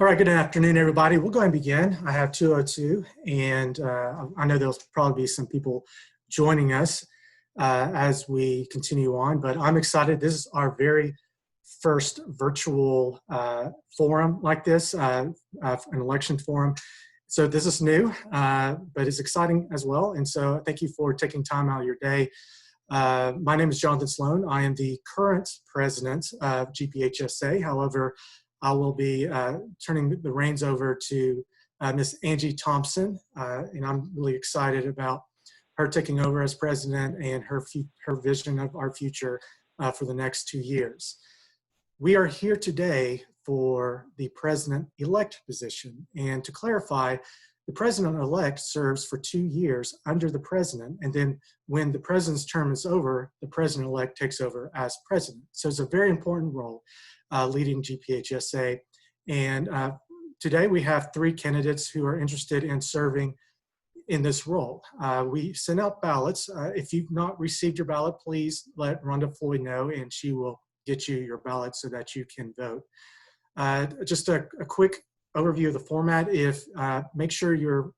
All right, good afternoon, everybody. We'll go ahead and begin. I have 202, and I know there'll probably be some people joining us as we continue on, but I'm excited. This is our very first virtual forum like this, an election forum. So this is new, but it's exciting as well. And so thank you for taking time out of your day. My name is Jonathan Sloan. I am the current president of GPHSA. However, I will be turning the reins over to Miss Angie Thompson, and I'm really excited about her taking over as president and her vision of our future for the next 2 years. We are here today for the president-elect position, and to clarify, the president-elect serves for 2 years under the president, and then when the president's term is over, the president-elect takes over as president. So it's a very important role. Leading GPHSA. And today we have 3 candidates who are interested in serving in this role. We sent out ballots. If you've not received your ballot, please let Rhonda Floyd know and she will get you your ballot so that you can vote. Just a quick overview of the format. Make sure your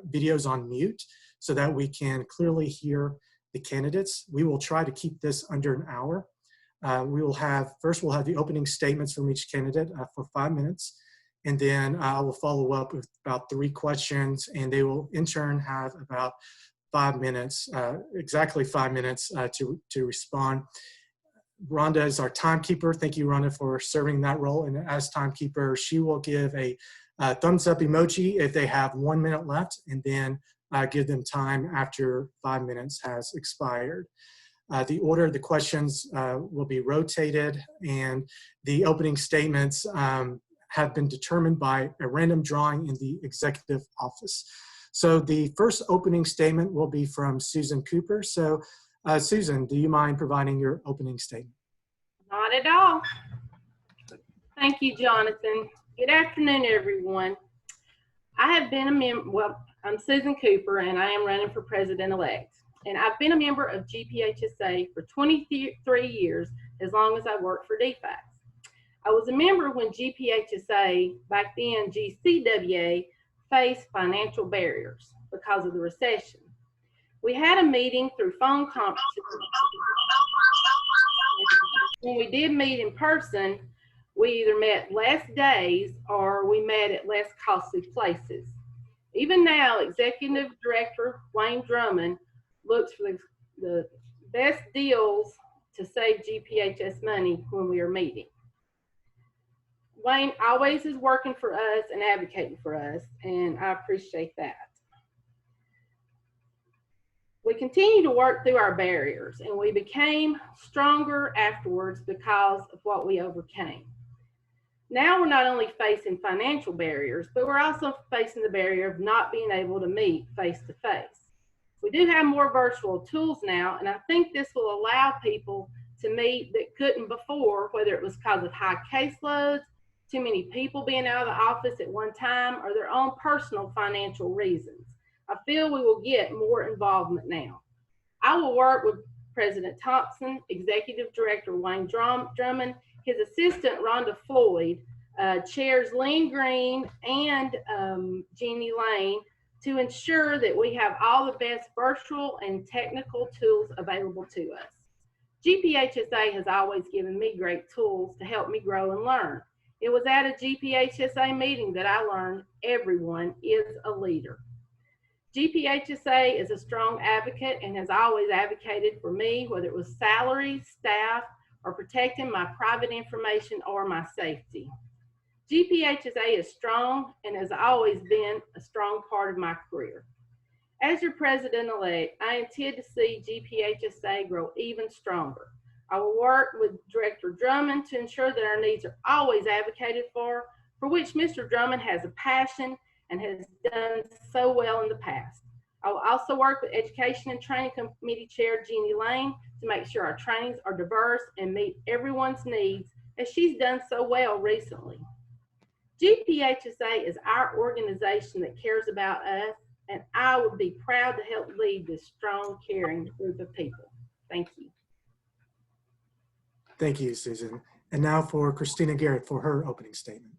video's on mute so that we can clearly hear the candidates. We will try to keep this under an hour. We'll have the opening statements from each candidate for 5 minutes, and then I will follow up with about 3 questions, and they will in turn have about 5 minutes, exactly 5 minutes to respond. Rhonda is our timekeeper. Thank you, Rhonda, for serving that role. And as timekeeper, she will give a thumbs up emoji if they have 1 minute left, and then give them time after 5 minutes has expired. The order of the questions will be rotated, and the opening statements have been determined by a random drawing in the executive office. So the first opening statement will be from Susan Cooper. So Susan, do you mind providing your opening statement? Not at all. Thank you, Jonathan. Good afternoon, everyone. I have been a member, well, I'm Susan Cooper, and I am running for president-elect. And I've been a member of GPHSA for 23 years, as long as I worked for DFACS. I was a member when GPHSA, back then GCWA, faced financial barriers because of the recession. We had a meeting through phone conferences. When we did meet in person, we either met less days or we met at less costly places. Even now, Executive Director Wayne Drummond looks for the best deals to save GPHS money when we are meeting. Wayne always is working for us and advocating for us, and I appreciate that. We continue to work through our barriers, and we became stronger afterwards because of what we overcame. Now we're not only facing financial barriers, but we're also facing the barrier of not being able to meet face-to-face. We do have more virtual tools now, and I think this will allow people to meet that couldn't before, whether it was because of high caseloads, too many people being out of the office at one time, or their own personal financial reasons. I feel we will get more involvement now. I will work with President Thompson, Executive Director Wayne Drummond, his assistant Rhonda Floyd, chairs Lynn Green and Jeannie Lane, to ensure that we have all the best virtual and technical tools available to us. GPHSA has always given me great tools to help me grow and learn. It was at a GPHSA meeting that I learned everyone is a leader. GPHSA is a strong advocate and has always advocated for me, whether it was salary, staff, or protecting my private information or my safety. GPHSA is strong and has always been a strong part of my career. As your president-elect, I intend to see GPHSA grow even stronger. I will work with Director Drummond to ensure that our needs are always advocated for which Mr. Drummond has a passion and has done so well in the past. I will also work with Education and Training Committee Chair Jeannie Lane to make sure our trainings are diverse and meet everyone's needs, as she's done so well recently. GPHSA is our organization that cares about us, and I would be proud to help lead this strong, caring group of people. Thank you. Thank you, Susan. And now for Christina Garrett for her opening statement.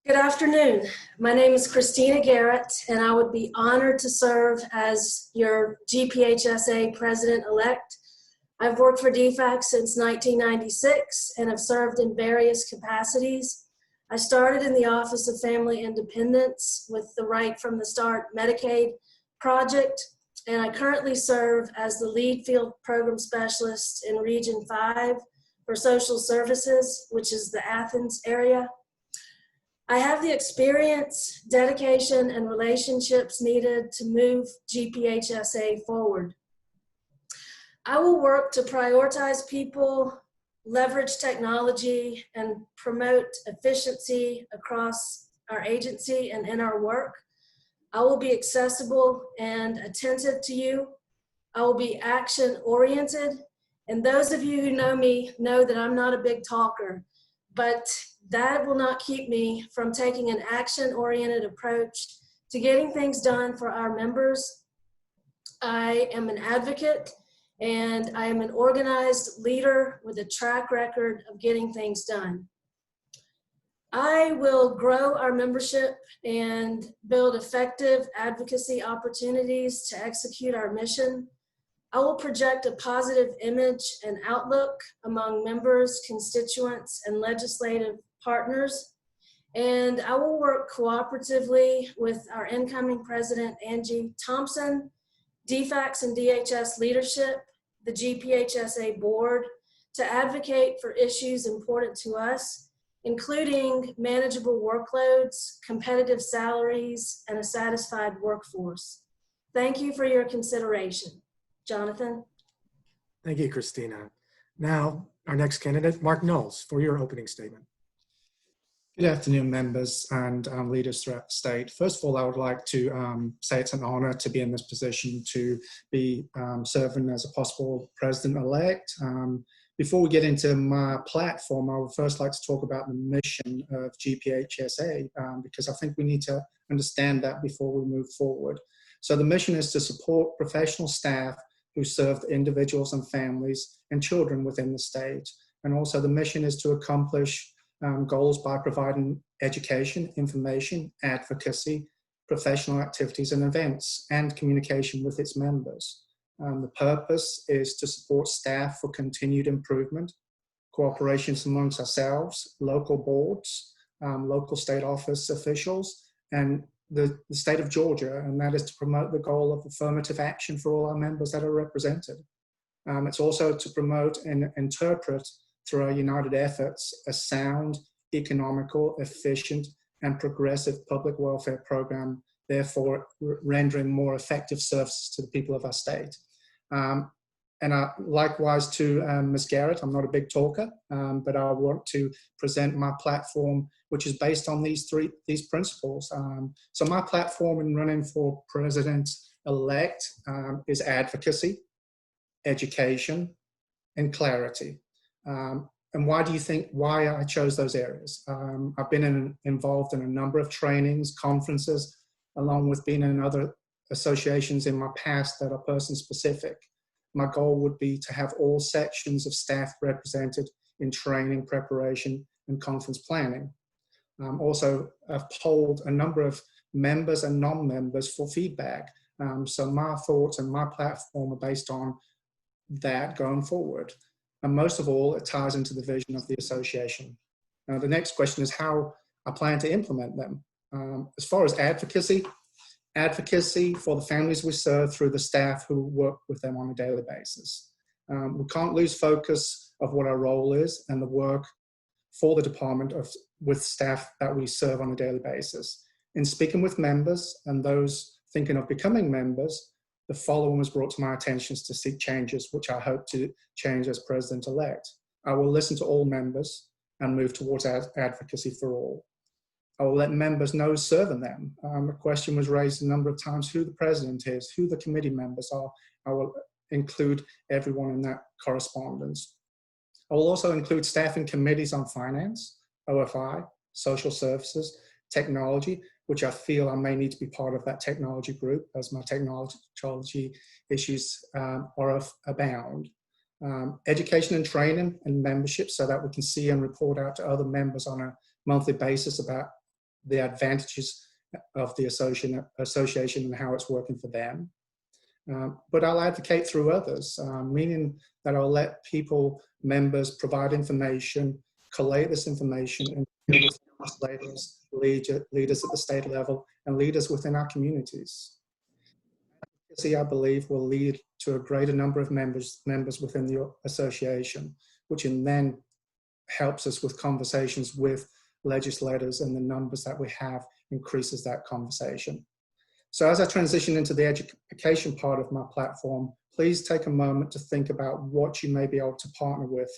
Good afternoon. My name is Christina Garrett, and I would be honored to serve as your GPHSA President-elect. I've worked for DFAC since 1996 and have served in various capacities. I started in the Office of Family Independence with the Right from the Start Medicaid project, and I currently serve as the lead field program specialist in Region 5 for social services, which is the Athens area. I have the experience, dedication, and relationships needed to move GPHSA forward. I will work to prioritize people, leverage technology, and promote efficiency across our agency and in our work. I will be accessible and attentive to you. I will be action-oriented. And those of you who know me know that I'm not a big talker, but that will not keep me from taking an action-oriented approach to getting things done for our members. I am an advocate, and I am an organized leader with a track record of getting things done. I will grow our membership and build effective advocacy opportunities to execute our mission. I will project a positive image and outlook among members, constituents, and legislative partners. And I will work cooperatively with our incoming President, Angie Thompson, DFACS and DHS leadership, the GPHSA board, to advocate for issues important to us, including manageable workloads, competitive salaries, and a satisfied workforce. Thank you for your consideration. Jonathan. Thank you, Christina. Now, our next candidate, Mark Knowles, for your opening statement. Good afternoon, members and leaders throughout the state. First of all, I would like to say it's an honor to be in this position to be serving as a possible president-elect. Before we get into my platform, I would first like to talk about the mission of GPHSA because I think we need to understand that before we move forward. So the mission is to support professional staff who serve individuals and families and children within the state. And also the mission is to accomplish goals by providing education, information, advocacy, professional activities and events, and communication with its members. The purpose is to support staff for continued improvement, cooperations amongst ourselves, local boards, local state office officials, and the state of Georgia, and that is to promote the goal of affirmative action for all our members that are represented. It's also to promote and interpret through our united efforts a sound, economical, efficient, and progressive public welfare program, therefore rendering more effective services to the people of our state. And likewise to Ms. Garrett, I'm not a big talker, but I want to present my platform, which is based on these principles. So my platform in running for president-elect is advocacy, education, and clarity. And why do you think why I chose those areas? I've been involved in a number of trainings, conferences, along with being in other associations in my past that are person-specific. My goal would be to have all sections of staff represented in training, preparation, and conference planning. Also, I've polled a number of members and non-members for feedback. So my thoughts and my platform are based on that going forward. And most of all, it ties into the vision of the association. Now, the next question is how I plan to implement them. As far as advocacy for the families we serve through the staff who work with them on a daily basis. We can't lose focus of what our role is and the work for the department with staff that we serve on a daily basis. In speaking with members and those thinking of becoming members, the following was brought to my attention to seek changes, which I hope to change as president-elect. I will listen to all members and move towards advocacy for all. I will let members know who's serving them. A question was raised a number of times who the president is, who the committee members are. I will include everyone in that correspondence. I will also include staff in committees on finance, OFI, social services, technology, which I feel I may need to be part of that technology group as my technology issues abound. Education and training and membership so that we can see and report out to other members on a monthly basis about the advantages of the association and how it's working for them. But I'll advocate through others, meaning that I'll let people, members, provide information, collate this information, and deal with legislators, leaders at the state level, and leaders within our communities. Advocacy, I believe, will lead to a greater number of members within the association, which in then helps us with conversations with legislators, and the numbers that we have increases that conversation. So as I transition into the education part of my platform, please take a moment to think about what you may be able to partner with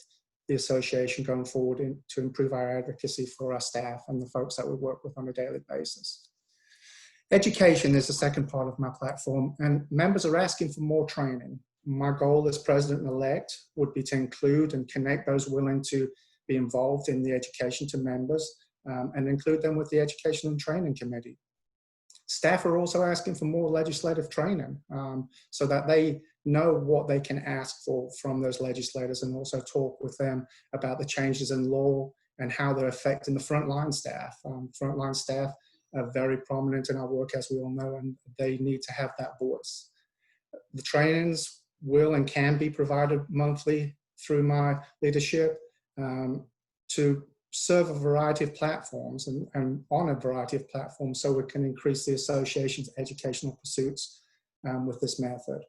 the association going forward to improve our advocacy for our staff and the folks that we work with on a daily basis. Education is the second part of my platform, and members are asking for more training. My goal as president-elect would be to include and connect those willing to be involved in the education to members and include them with the Education and Training Committee. Staff are also asking for more legislative training so that they know what they can ask for from those legislators, and also talk with them about the changes in law and how they're affecting the frontline staff. Frontline staff are very prominent in our work, as we all know, and they need to have that voice. The trainings will and can be provided monthly through my leadership to serve a variety of platforms and on a variety of platforms, so we can increase the association's educational pursuits with this method.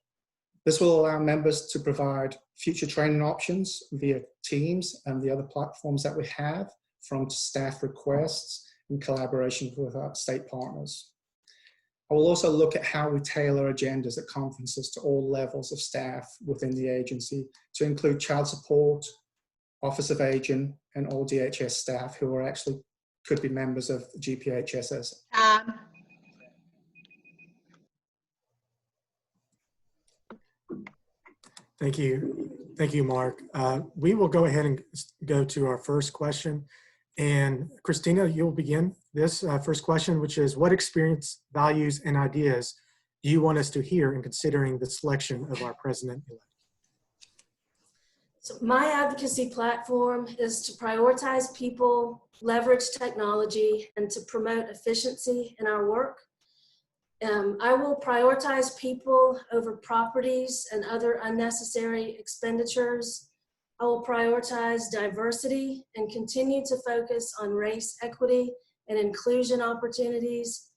This will allow members to provide future training options via Teams and the other platforms that we have, from staff requests in collaboration with our state partners. I will also look at how we tailor agendas at conferences to all levels of staff within the agency, to include child support, Office of Aging, and all DHS staff who are actually could be members of GPHSA. Thank you, Mark. We will go ahead and go to our first question. And Christina, you'll begin this first question, which is, what experience, values, and ideas do you want us to hear in considering the selection of our president-elect? So my advocacy platform is to prioritize people, leverage technology, and to promote efficiency in our work. I will prioritize people over properties and other unnecessary expenditures. I will prioritize diversity and continue to focus on race equity and inclusion opportunities.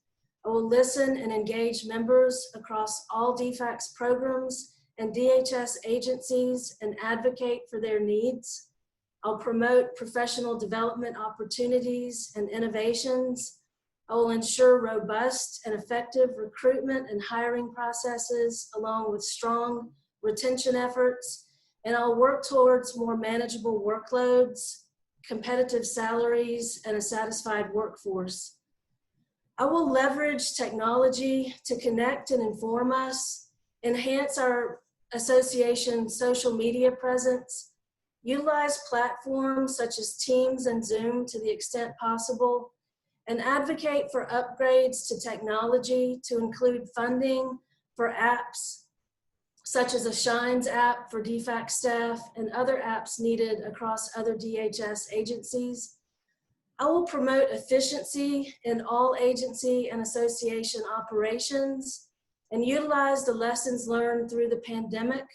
I will listen and engage members across all DFACS programs and DHS agencies and advocate for their needs. I'll promote professional development opportunities and innovations. I will ensure robust and effective recruitment and hiring processes, along with strong retention efforts. And I'll work towards more manageable workloads, competitive salaries, and a satisfied workforce. I will leverage technology to connect and inform us, enhance our association's social media presence, utilize platforms such as Teams and Zoom to the extent possible, and advocate for upgrades to technology to include funding for apps such as a Shines app for DFACS staff and other apps needed across other DHS agencies. I will promote efficiency in all agency and association operations and utilize the lessons learned through the pandemic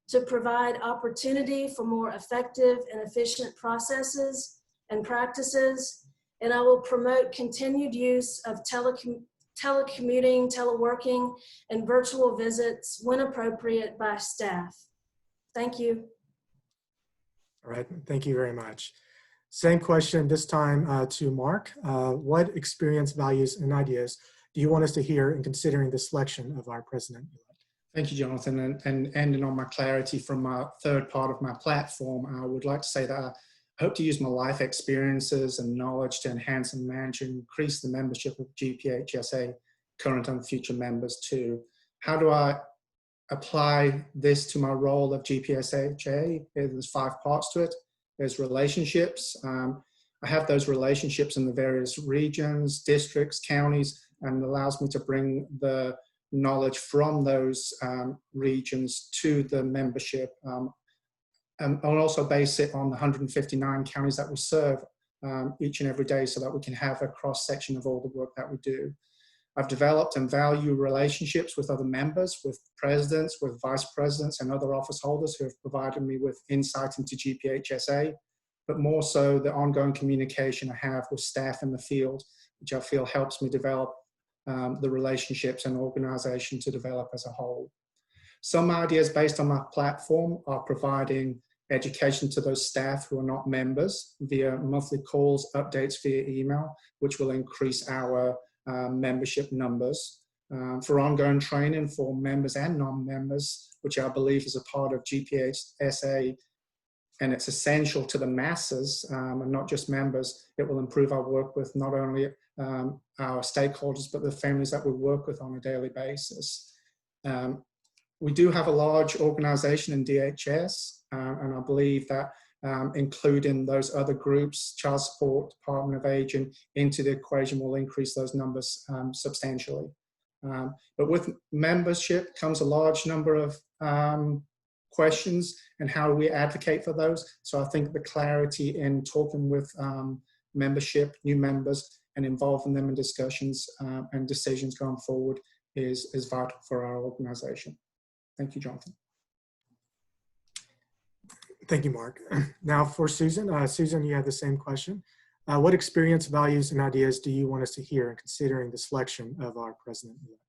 to provide opportunity for more effective and efficient processes and practices. And I will promote continued use of telecommuting, teleworking, and virtual visits when appropriate by staff. Thank you. All right, thank you very much. Same question this time to Mark. What experience, values, and ideas do you want us to hear in considering the selection of our president-elect? Thank you, Jonathan. And ending on my clarity from my third part of my platform, I would like to say that I hope to use my life experiences and knowledge to enhance and manage and increase the membership of GPHSA, current and future members too. How do I apply this to my role of GPHSA? There's 5 parts to it. There's relationships. I have those relationships in the various regions, districts, counties, and it allows me to bring the knowledge from those regions to the membership. And I'll also base it on the 159 counties that we serve each and every day so that we can have a cross-section of all the work that we do. I've developed and value relationships with other members, with presidents, with vice presidents, and other office holders who have provided me with insight into GPHSA, but more so the ongoing communication I have with staff in the field, which I feel helps me develop the relationships and organization to develop as a whole. Some ideas based on my platform are providing education to those staff who are not members via monthly calls, updates via email, which will increase our membership numbers. For ongoing training for members and non-members, which I believe is a part of GPHSA, and it's essential to the masses and not just members. It will improve our work with not only our stakeholders, but the families that we work with on a daily basis. We do have a large organization in DHS, and I believe that including those other groups, child support, Department of Aging, into the equation will increase those numbers substantially. But with membership comes a large number of questions and how we advocate for those. So I think the clarity in talking with membership, new members, and involving them in discussions and decisions going forward is vital for our organization. Thank you, Jonathan. Thank you, Mark. Now for Susan. Susan, you have the same question. What experience, values, and ideas do you want us to hear in considering the selection of our president-elect?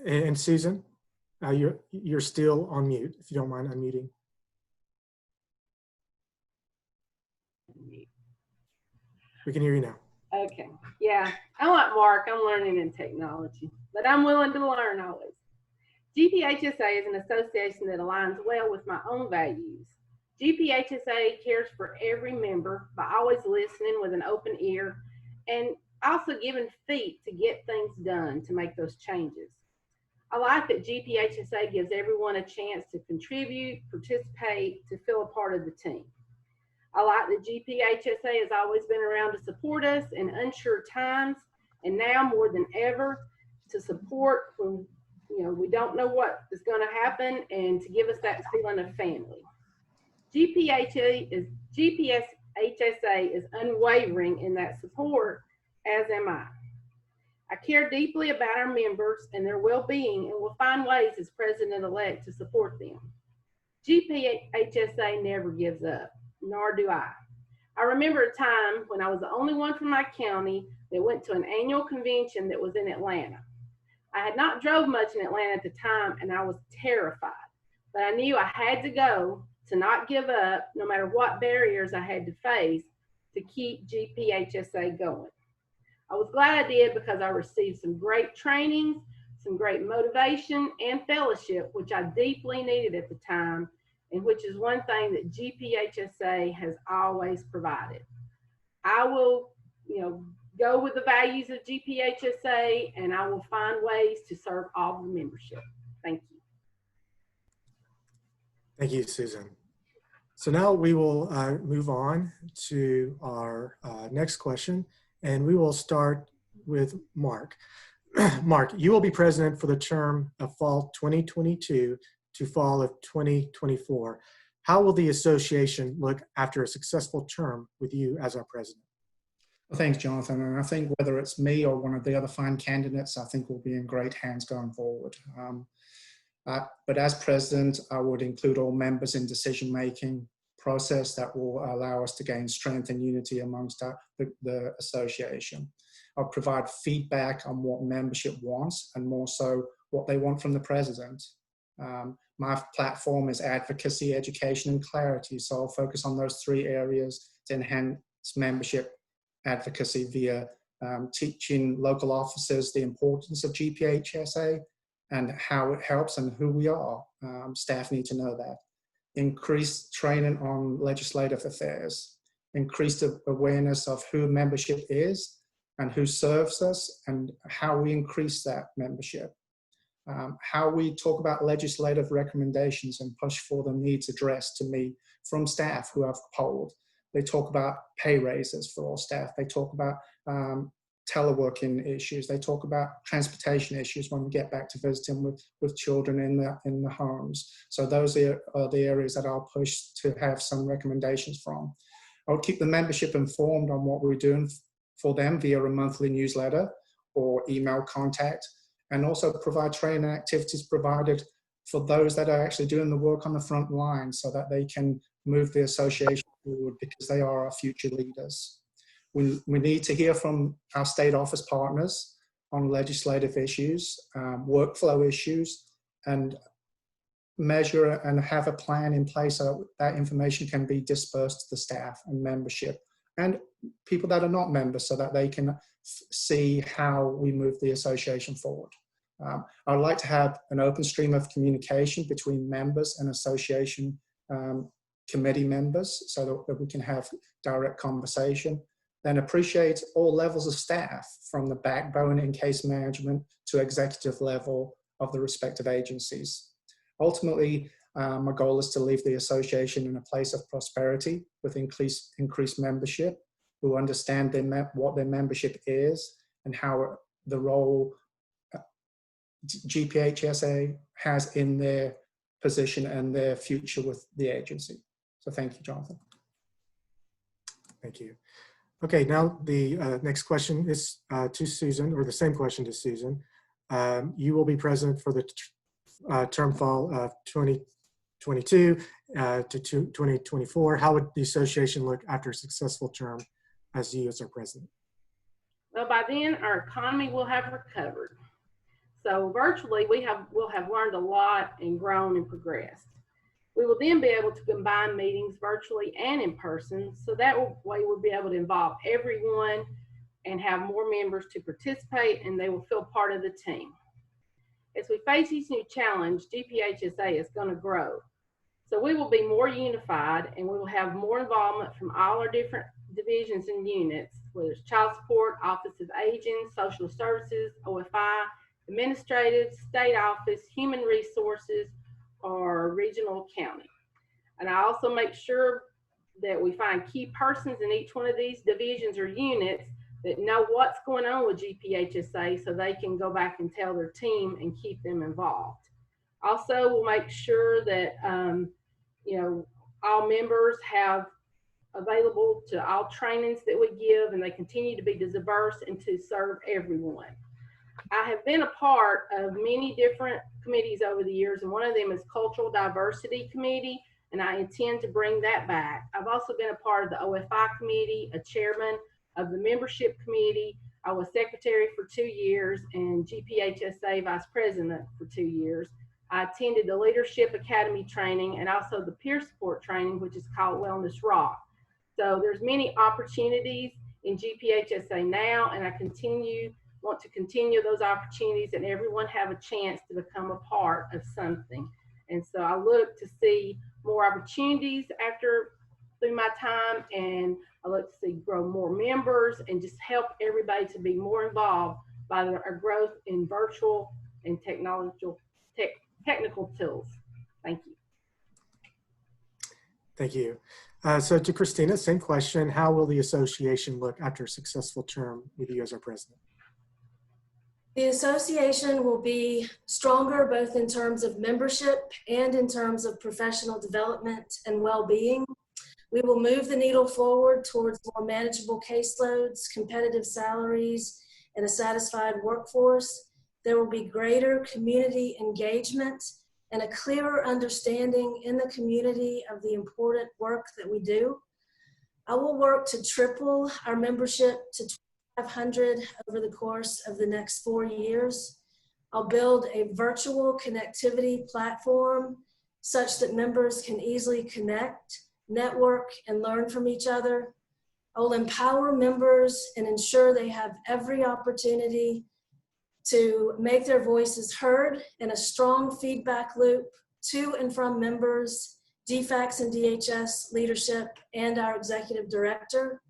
And Susan, you're still on mute, if you don't mind unmuting. We can hear you now. Okay. Yeah, I'm like Mark. I'm learning in technology, but I'm willing to learn always. GPHSA is an association that aligns well with my own values. GPHSA cares for every member by always listening with an open ear and also giving feet to get things done to make those changes. I like that GPHSA gives everyone a chance to contribute, participate, to feel a part of the team. I like that GPHSA has always been around to support us in unsure times, and now more than ever to support when we don't know what is going to happen, and to give us that feeling of family. GPHSA is unwavering in that support, as am I. I care deeply about our members and their well-being, and will find ways as president-elect to support them. GPHSA never gives up, nor do I. I remember a time when I was the only one from my county that went to an annual convention that was in Atlanta. I had not drove much in Atlanta at the time, and I was terrified, but I knew I had to go to not give up, no matter what barriers I had to face, to keep GPHSA going. I was glad I did because I received some great trainings, some great motivation and fellowship, which I deeply needed at the time, and which is one thing that GPHSA has always provided. I will, go with the values of GPHSA, and I will find ways to serve all the membership. Thank you. Thank you, Susan. So now we will move on to our next question, and we will start with Mark. Mark, you will be president for the term of fall 2022 to fall of 2024. How will the association look after a successful term with you as our president? Well, thanks, Jonathan. And I think whether it's me or one of the other fine candidates, I think we'll be in great hands going forward. But as president, I would include all members in decision-making process that will allow us to gain strength and unity amongst the association. I'll provide feedback on what membership wants, and more so what they want from the president. My platform is advocacy, education, and clarity. So I'll focus on those three areas to enhance membership advocacy via teaching local officers the importance of GPHSA and how it helps and who we are. Staff need to know that. Increased training on legislative affairs. Increased awareness of who membership is and who serves us and how we increase that membership. How we talk about legislative recommendations and push for the needs addressed to me from staff who I've polled. They talk about pay raises for all staff. They talk about teleworking issues. They talk about transportation issues when we get back to visiting with children in the homes. So those are the areas that I'll push to have some recommendations from. I'll keep the membership informed on what we're doing for them via a monthly newsletter or email contact, and also provide training activities provided for those that are actually doing the work on the front line so that they can move the association forward, because they are our future leaders. We need to hear from our state office partners on legislative issues, workflow issues, and measure and have a plan in place so that information can be dispersed to the staff and membership and people that are not members, so that they can see how we move the association forward. I'd like to have an open stream of communication between members and association committee members so that we can have direct conversation. Then appreciate all levels of staff, from the backbone in case management to executive level of the respective agencies. Ultimately, my goal is to leave the association in a place of prosperity with increased membership, who understand what their membership is and how the role GPHSA has in their position and their future with the agency. So thank you, Jonathan. Thank you. Okay, now the next question is to Susan, or the same question to Susan. You will be president for the term fall of 2022 to 2024. How would the association look after a successful term as you as our president? Well, by then our economy will have recovered. So virtually we'll have learned a lot and grown and progressed. We will then be able to combine meetings virtually and in person, so that way we'll be able to involve everyone and have more members to participate, and they will feel part of the team. As we face each new challenge, GPHSA is going to grow. So we will be more unified, and we will have more involvement from all our different divisions and units, whether it's child support, Office of Aging, social services, OFI, administrative, state office, human resources, or regional accounting. And I also make sure that we find key persons in each one of these divisions or units that know what's going on with GPHSA, so they can go back and tell their team and keep them involved. Also, we'll make sure that all members have available to all trainings that we give, and they continue to be diverse and to serve everyone. I have been a part of many different committees over the years, and one of them is Cultural Diversity Committee, and I intend to bring that back. I've also been a part of the OFI committee, a chairman of the membership committee. I was secretary for 2 years and GPHSA vice president for 2 years. I attended the Leadership Academy training and also the peer support training, which is called Wellness Rock. So there's many opportunities in GPHSA now, and I want to continue those opportunities and everyone have a chance to become a part of something. And so I look to see more opportunities through my time, and I look to see grow more members and just help everybody to be more involved by our growth in virtual and technical tools. Thank you. Thank you. So to Christina, same question. How will the association look after a successful term with you as our president? The association will be stronger both in terms of membership and in terms of professional development and well-being. We will move the needle forward towards more manageable caseloads, competitive salaries, and a satisfied workforce. There will be greater community engagement and a clearer understanding in the community of the important work that we do. I will work to triple our membership to 2,500 over the course of the next 4 years. I'll build a virtual connectivity platform such that members can easily connect, network, and learn from each other. I will empower members and ensure they have every opportunity to make their voices heard, and a strong feedback loop to and from members, DFACS and DHS leadership, and our executive director.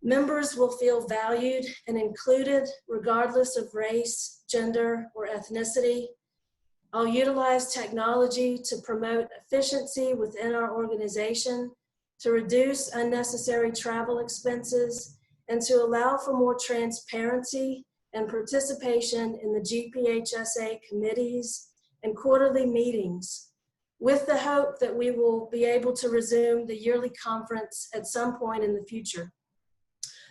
Members will feel valued and included regardless of race, gender, or ethnicity. I'll utilize technology to promote efficiency within our organization, to reduce unnecessary travel expenses, and to allow for more transparency and participation in the GPHSA committees and quarterly meetings, with the hope that we will be able to resume the yearly conference at some point in the future.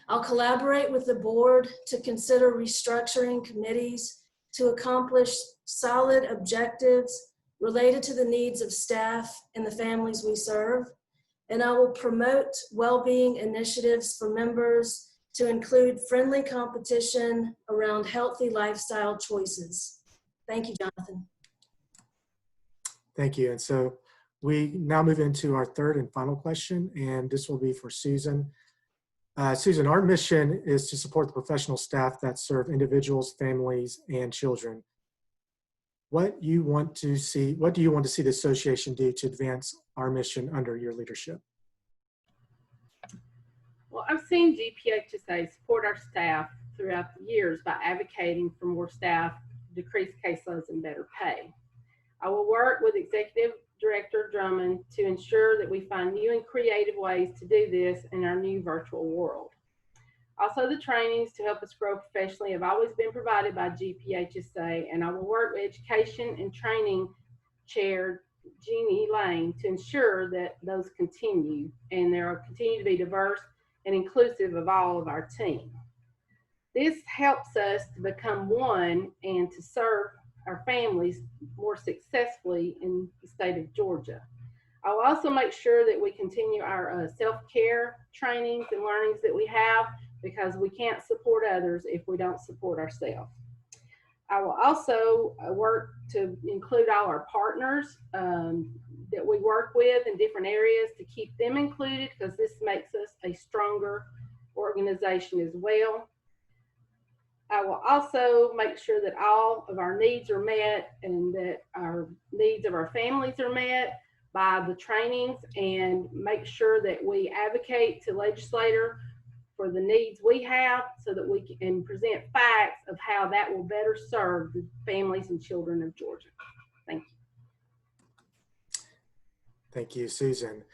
I'll collaborate with the board to consider restructuring committees to accomplish solid objectives related to the needs of staff and the families we serve. And I will promote well-being initiatives for members to include friendly competition around healthy lifestyle choices. Thank you, Jonathan. Thank you. And so we now move into our third and final question, and this will be for Susan. Susan, our mission is to support the professional staff that serve individuals, families, and children. What do you want to see the association do to advance our mission under your leadership? Well, I've seen GPHSA support our staff throughout the years by advocating for more staff, decreased caseloads, and better pay. I will work with Executive Director Drummond to ensure that we find new and creative ways to do this in our new virtual world. Also, the trainings to help us grow professionally have always been provided by GPHSA, and I will work with Education and Training Chair Jeannie Lane to ensure that those continue and there continue to be diverse and inclusive of all of our team. This helps us to become one and to serve our families more successfully in the state of Georgia. I will also make sure that we continue our self-care trainings and learnings that we have, because we can't support others if we don't support ourselves. I will also work to include all our partners that we work with in different areas to keep them included, because this makes us a stronger organization as well. I will also make sure that all of our needs are met and that our needs of our families are met by the trainings, and make sure that we advocate to legislator for the needs we have so that we can present facts of how that will better serve the families and children of Georgia. Thank you. Thank you, Susan.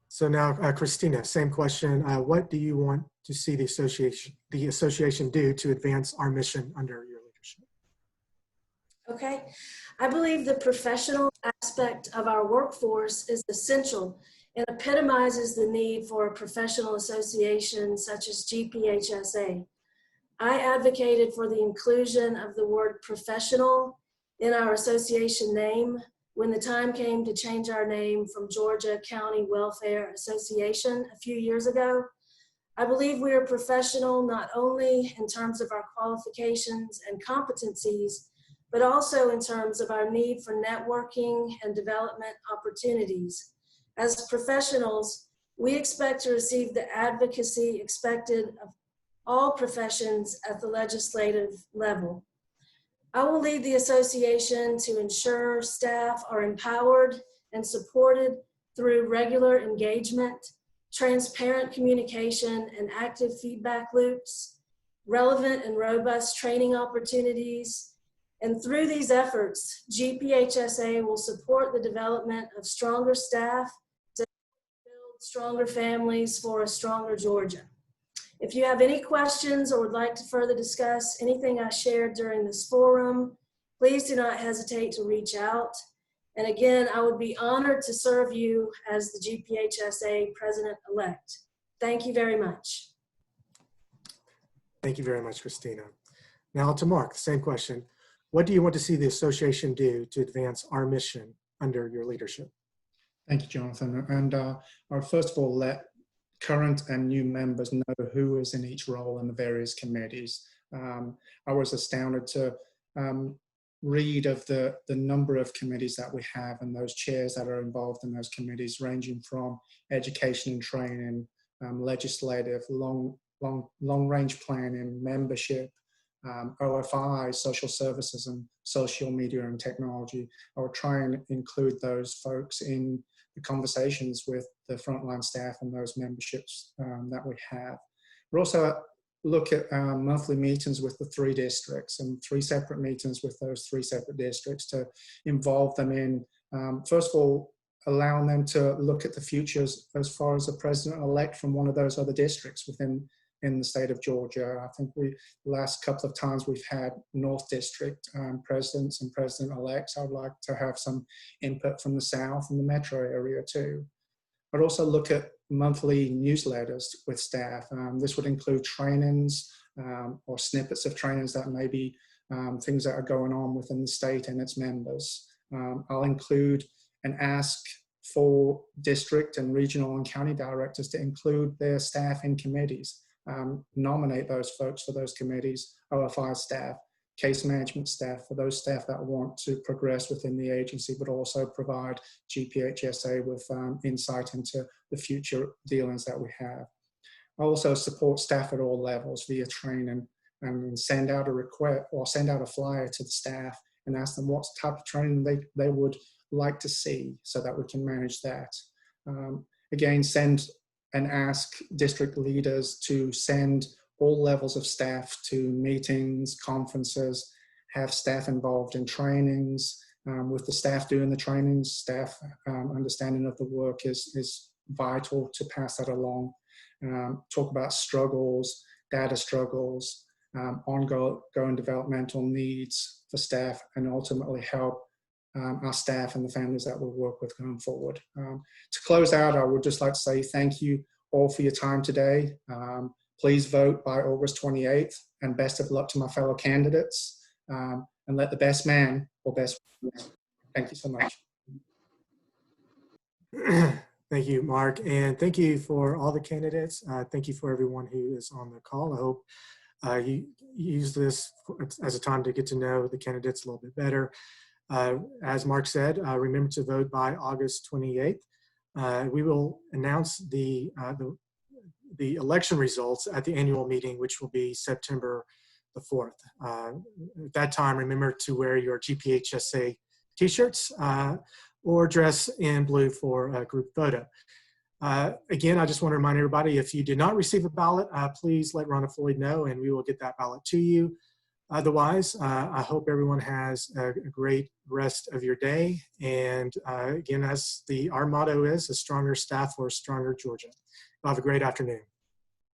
So now, Christina, same question. What do you want to see the association do to advance our mission under your leadership? Okay, I believe the professional aspect of our workforce is essential and epitomizes the need for a professional association such as GPHSA. I advocated for the inclusion of the word professional in our association name when the time came to change our name from Georgia County Welfare Association a few years ago. I believe we are professional not only in terms of our qualifications and competencies, but also in terms of our need for networking and development opportunities. As professionals, we expect to receive the advocacy expected of all professions at the legislative level. I will lead the association to ensure staff are empowered and supported through regular engagement, transparent communication and active feedback loops, relevant and robust training opportunities. And through these efforts, GPHSA will support the development of stronger staff to build stronger families for a stronger Georgia. If you have any questions or would like to further discuss anything I shared during this forum, please do not hesitate to reach out. And again, I would be honored to serve you as the GPHSA President-elect. Thank you very much. Thank you very much, Christina. Now to Mark, the same question. What do you want to see the association do to advance our mission under your leadership? Thank you, Jonathan. And I'll first of all let current and new members know who is in each role in the various committees. I was astounded to read of the number of committees that we have and those chairs that are involved in those committees, ranging from education and training, legislative, long-range planning, membership, OFI, social services, and social media and technology. I will try and include those folks in the conversations with the frontline staff and those memberships that we have. We'll also look at monthly meetings with the 3 districts and 3 separate meetings with those 3 separate districts to involve them in, first of all, allowing them to look at the futures as far as a president-elect from one of those other districts in the state of Georgia. I think the last couple of times we've had North District presidents and president-elects. I'd like to have some input from the South and the metro area too. I'd also look at monthly newsletters with staff. This would include trainings or snippets of trainings that may be things that are going on within the state and its members. I'll include and ask for district and regional and county directors to include their staff in committees. Nominate those folks for those committees, OFI staff, case management staff, for those staff that want to progress within the agency, but also provide GPHSA with insight into the future dealings that we have. I also support staff at all levels via training and send out a request or send out a flyer to the staff and ask them what type of training they would like to see so that we can manage that. Again, send and ask district leaders to send all levels of staff to meetings, conferences, have staff involved in trainings. With the staff doing the trainings, staff understanding of the work is vital to pass that along. Talk about struggles, data struggles, ongoing developmental needs for staff, and ultimately help our staff and the families that we work with going forward. To close out, I would just like to say thank you all for your time today. Please vote by August 28th, and best of luck to my fellow candidates. And let the best man or best woman. Thank you so much. Thank you, Mark, and thank you for all the candidates. Thank you for everyone who is on the call. I hope you use this as a time to get to know the candidates a little bit better. As Mark said, remember to vote by August 28th. We will announce the election results at the annual meeting, which will be September the 4th. At that time, remember to wear your GPHSA t-shirts or dress in blue for a group photo. Again, I just want to remind everybody, if you did not receive a ballot, please let Rhonda Floyd know and we will get that ballot to you. Otherwise, I hope everyone has a great rest of your day. And again, as our motto is, a stronger staff for a stronger Georgia. Have a great afternoon.